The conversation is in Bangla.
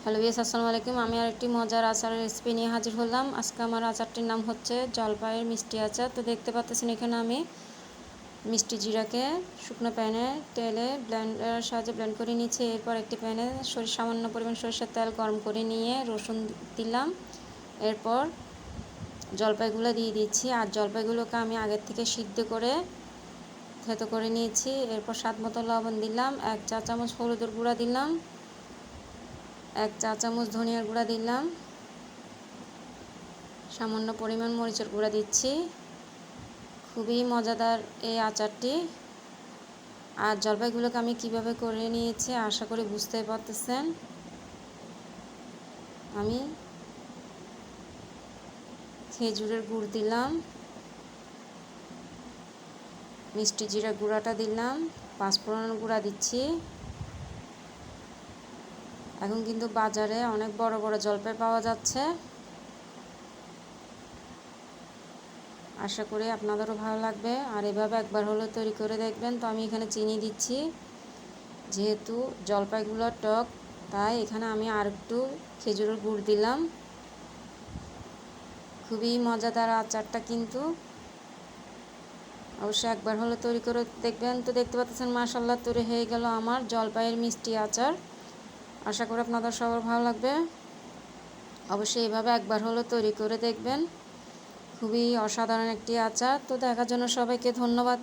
হ্যালো ভিউয়ার্স, আসসালামু আলাইকুম। আমি আরেকটি মজার আচারের রেসিপি নিয়ে হাজির হলাম। আজকে আমার আচারটির নাম হচ্ছে জলপাইয়ের মিষ্টি আচার। তো দেখতে পাচ্ছেন এখানে আমি মিষ্টি জিরাকে শুকনো প্যানে তেলে ব্লেন্ডারের সাহায্যে ব্লেন্ড করে নিয়েছি। এরপর একটি প্যানে সামান্য পরিমাণ সরিষার তেল গরম করে নিয়ে রসুন দিলাম। এরপর জলপাইগুলো দিয়ে দিচ্ছি। আর জলপাইগুলোকে আমি আগের থেকে সিদ্ধ করে থেতো করে নিয়েছি। এরপর স্বাদ মতো লবণ দিলাম, 1 চা চামচ হলুদের গুঁড়া দিলাম, 1 চা চামচ ধনিয়ার গুঁড়া দিলাম, সামান্য পরিমাণ মরিচের গুঁড়া দিচ্ছি। খুবই মজাদার এই আচারটি। আর জলপাইগুলোকে আমি কিভাবে করে নিয়েছি আশা করি বুঝতে পারতেছেন। আমি খেজুরের গুড় দিলাম, মিষ্টি জিরা গুঁড়াটা দিলাম, পাঁচফোড়নের গুঁড়া দিচ্ছি। এখন কিন্তু বাজারে অনেক বড় বড় জলপাই পাওয়া যাচ্ছে। আশা করি আপনাদেরও ভালো লাগবে। আর এভাবে একবার হলেও তৈরি করে দেখবেন। তো আমি এখানে চিনি দিচ্ছি, যেহেতু জলপাইগুলো টক তাই এখানে আমি আর একটু খেজুরের গুড় দিলাম। খুবই মজাদার আচারটা, কিন্তু অবশ্যই একবার হলে তৈরি করে দেখবেন। তো দেখতে পাচ্ছেন মাশাআল্লাহ তৈরি হয়ে গেল আমার জলপাইয়ের মিষ্টি আচার। আশা করি আপনাদের সবার ভালো লাগবে। অবশ্যই এভাবে একবার হলে তৈরি করে দেখবেন। খুবই অসাধারণ একটি আচার। তো দেখার জন্য সবাইকে ধন্যবাদ।